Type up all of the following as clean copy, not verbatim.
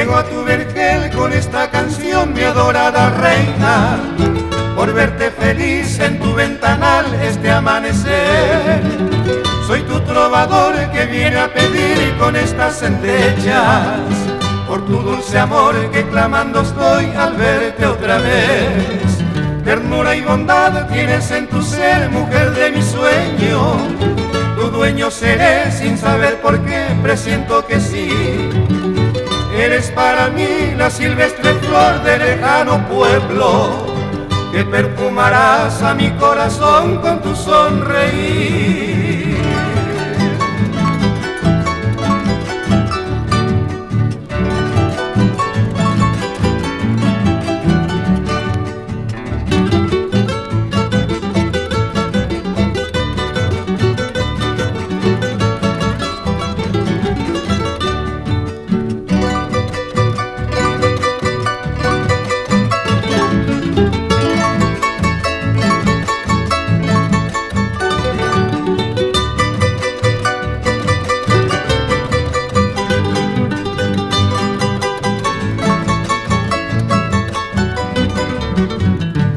Llego a tu vergel con esta canción, mi adorada reina, por verte feliz en tu ventanal este amanecer. Soy tu trovador que viene a pedir con estas centellas, por tu dulce amor que clamando estoy al verte otra vez. Ternura y bondad tienes en tu ser, mujer de mi sueño. Tu dueño seré sin saber por qué, presiento que sí. Eres para mí la silvestre flor del lejano pueblo, que perfumarás a mi corazón con tu sonreír.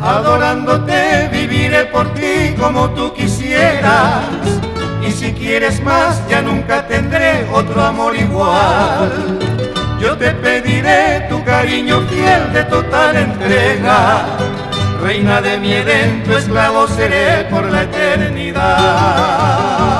Adorándote viviré por ti como tú quisieras, y si quieres más ya nunca tendré otro amor igual. Yo te pediré tu cariño fiel de total entrega, reina de mi Edén, tu esclavo seré por la eternidad.